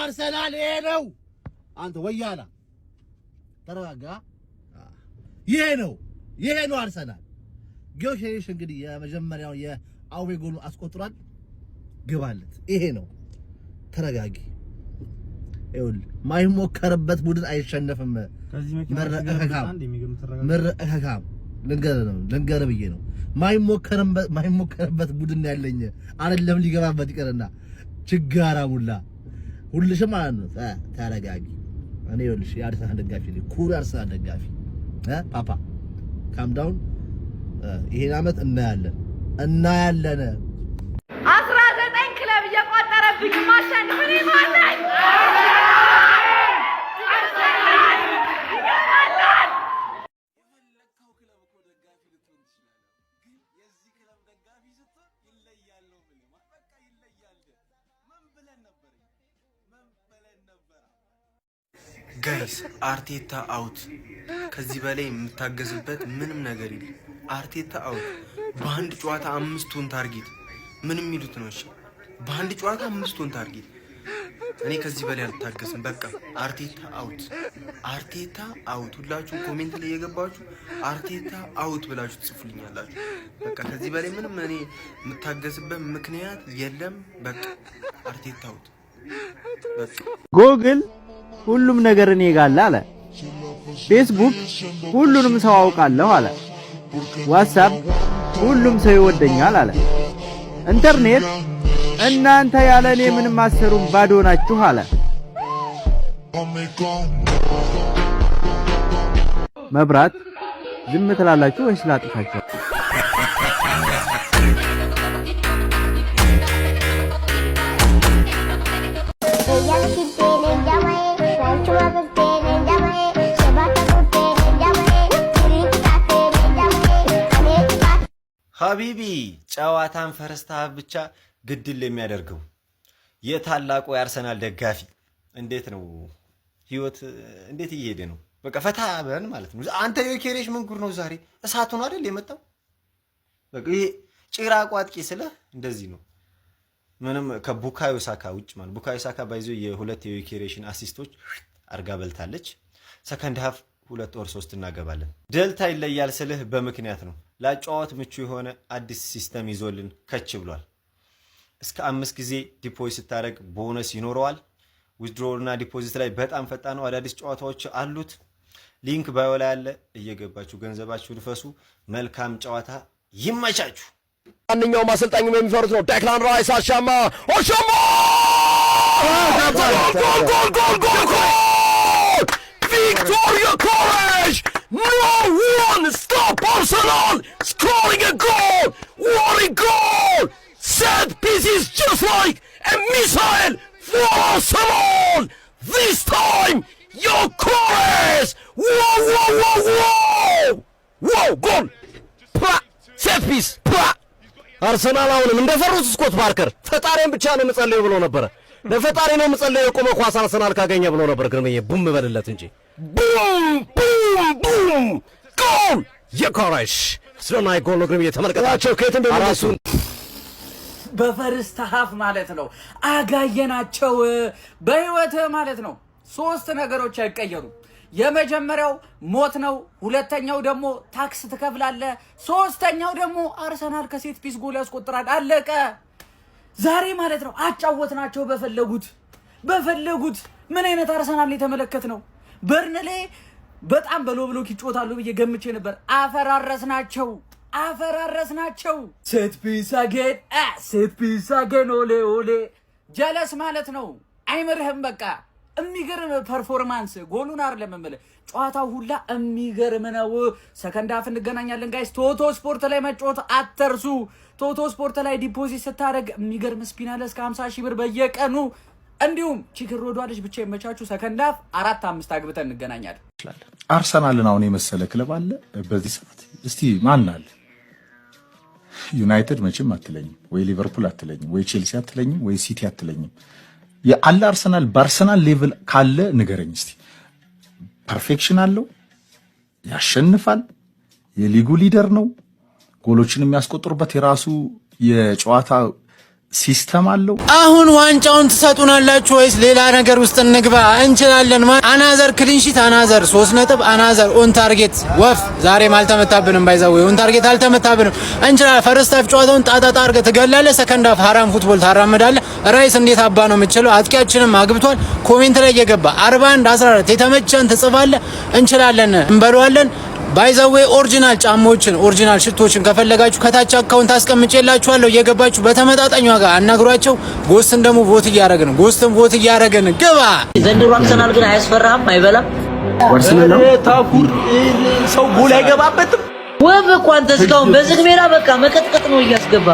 አርሰናል ይሄ ነው። አንተ ወያላ ተረጋጋ። ይሄ ነው አርሰናል። ጊዮርጊስ እንግዲህ የመጀመሪያው የአዌ ጎል አስቆጥሯል። ግባለት። ይሄ ነው። ተረጋጊ። ይኸውልህ ማይሞከርበት ቡድን አይሸነፍም። መረጋጋም ልንገር ብዬ ነው። ማይሞከርበት ቡድን ያለኝ አይደለም ሊገባበት ይቀርና ችጋራ ሙላ ሁልሽም ማለት ነው። ተረጋጊ። እኔ ይኸውልሽ የአርሰናል ደጋፊ ነኝ። ኩሩ የአርሰናል ደጋፊ ፓፓ ካም ዳውን። ይሄን አመት እናያለን 19 ክለብ እየቆጠረብኝ ማሸነፍ ምን ይባላል? ጋይስ አርቴታ አውት። ከዚህ በላይ የምታገዝበት ምንም ነገር የለም። አርቴታ አውት። በአንድ ጨዋታ 5ቱን ታርጌት ምን የሚሉት ነው? እሺ በአንድ ጨዋታ 5ቱን ታርጌት። እኔ ከዚህ በላይ አልታገስም። በቃ አርቴታ አውት፣ አርቴታ አውት። ሁላችሁም ኮሜንት ላይ የገባችሁ አርቴታ አውት ብላችሁ ትጽፉልኛላችሁ። በቃ ከዚህ በላይ ምንም እኔ የምታገስበት ምክንያት የለም። በቃ አርቴታ አውት። በቃ ጎግል ሁሉም ነገር እኔ ጋር አለ። ፌስቡክ ሁሉንም ሰው አውቃለሁ አለ። ዋትስአፕ ሁሉም ሰው ይወደኛል አለ። ኢንተርኔት እናንተ ያለ እኔ ምንም አሰሩም ባዶ ናችሁ አለ። መብራት ዝም ትላላችሁ ወይስ ላጥፋችሁ? ሀቢቢ ጨዋታን ፈርስት ሃፍ ብቻ ግድል የሚያደርገው የታላቁ የአርሰናል ደጋፊ እንዴት ነው ህይወት? እንዴት እየሄደ ነው? በቃ ፈታ በን ማለት ነው። አንተ የኬሬሽ ምን ጉድ ነው ዛሬ? እሳቱን አይደል የመጣው? በቃ ይሄ ጭራቁ አጥቂ ስለ እንደዚህ ነው። ምንም ከቡካዮ ሳካ ውጭ ማለት ቡካዮ ሳካ ባይዞ የሁለት የኬሬሽን አሲስቶች አርጋ በልታለች። ሰከንድ ሃፍ 2 ኦር 3 እናገባለን። ደልታ ይለያል ስልህ በምክንያት ነው። ላጫወት ምቹ የሆነ አዲስ ሲስተም ይዞልን ከች ብሏል። እስከ 5 ጊዜ ዲፖዚት ስታደርግ ቦነስ ይኖረዋል። ዊዝድሮው እና ዲፖዚት ላይ በጣም ፈጣን ነው። አዳዲስ ጨዋታዎች አሉት። ሊንክ ባዮ ላይ አለ። እየገባችሁ ገንዘባችሁን ፈሱ። መልካም ጨዋታ ይመቻችሁ። ማንኛውም አሰልጣኝ የሚፈሩት ነው። ዴክላን ራይስ አሻማ ኦሻማ Victoria Courage! No one stop Arsenal scoring a goal! What a goal! Set pieces just like a missile for Arsenal! This time, your Courage! Whoa, whoa, whoa, whoa! Whoa, goal! Pah! Set piece! Pah! አርሰናል አሁንም እንደፈሩት ስኮት ፓርከር ፈጣሪን ብቻ ነው የምጸልየው ብሎ ነበር። ለፈጣሪ ነው የምጸልየው የቆመ ኳስ አርሰናል ካገኘ ብሎ ነበር። ግን ቡም በልለት እንጂ ቡም ቡም ቡም ጎል የኮረሽ ስለናይ ጎል ነው። ግን የተመለከታቸው ከየት እንደመለሱ በፈርስት ሃፍ ማለት ነው አጋየናቸው በህይወት ማለት ነው። 3 ነገሮች አይቀየሩም። የመጀመሪያው ሞት ነው። ሁለተኛው ደግሞ ታክስ ትከፍላለህ። ሶስተኛው ደግሞ አርሰናል ከሴት ፒስ ጎል ያስቆጥራል። አለቀ። ዛሬ ማለት ነው አጫወትናቸው በፈለጉት ምን አይነት አርሰናል የተመለከት ነው። በርንሌ በጣም በሎ ብሎክ ይጫወታሉ ብዬ ገምቼ ነበር። አፈራረስናቸው። ሴት ፒስ አገን ኦሌ ኦሌ ጀለስ ማለት ነው። አይመርህም በቃ የሚገርም ፐርፎርማንስ ጎሉን አይደለም ማለት ጨዋታው ሁላ የሚገርም ነው። ሰከንድ ሃፍ እንገናኛለን ጋይስ። ቶቶ ስፖርት ላይ መጫወት አትርሱ። ቶቶ ስፖርት ላይ ዲፖዚት ስታደርግ የሚገርም ስፒን አለ እስከ 50,000 ብር በየቀኑ። እንዲሁም ቺክን ሮዷለች ብቻ የመቻቹ ሰከንድ ሃፍ 4-5 አግብተን እንገናኛለን። አርሰናልን አሁን የመሰለ ክለብ አለ በዚህ ሰዓት? እስቲ ማን አለ? ዩናይትድ መቼም አትለኝም፣ ወይ ሊቨርፑል አትለኝም፣ ወይ ቼልሲ አትለኝም፣ ወይ ሲቲ አትለኝም። የአለ አርሰናል በአርሰናል ሌቭል ካለ ንገረኝ እስቲ። ፐርፌክሽን አለው፣ ያሸንፋል፣ የሊጉ ሊደር ነው፣ ጎሎችን የሚያስቆጥሩበት የራሱ የጨዋታ ሲስተም አለው። አሁን ዋንጫውን ትሰጡናላችሁ ወይስ ሌላ ነገር ውስጥ እንግባ? እንችላለን። አናዘር ክሊንሺት፣ አናዘር 3 ነጥብ፣ አናዘር ኦን ታርጌት። ወፍ ዛሬም አልተመታብንም። ባይዛው ኦን ታርጌት አልተመታብንም። እንችላለን። ፈርስት ሃፍ ጨዋታውን ጣጣጣ አድርገህ ትገላለህ። ሰከንድ ሃፍ ሀራም ፉትቦል ታራምዳለህ። ራይስ እንዴት አባ ነው የምትችለው? አጥቂያችንም አግብቷል። ኮሜንት ላይ እየገባ 41 14 የተመቸን ትጽፋለህ። እንችላለን፣ እንበለዋለን። ባይዛዌ ኦሪጂናል ጫማዎችን ኦሪጂናል ሽቶችን ከፈለጋችሁ ከታች አካውንት አስቀምጬላችኋለሁ። እየገባችሁ በተመጣጣኝ ዋጋ አናግሯቸው። ጎስትን ደግሞ ቮት እያደረግን ጎስትን ቮት እያደረግን ግባ። ዘንድሮ አርሰናል ግን አያስፈራም፣ አይበላም። ታኩር ሰው ጎል አይገባበትም። ወፍ እኮ አንተ እስካሁን በዝግ ሜዳ በቃ መቀጥቀጥ ነው እያስገባ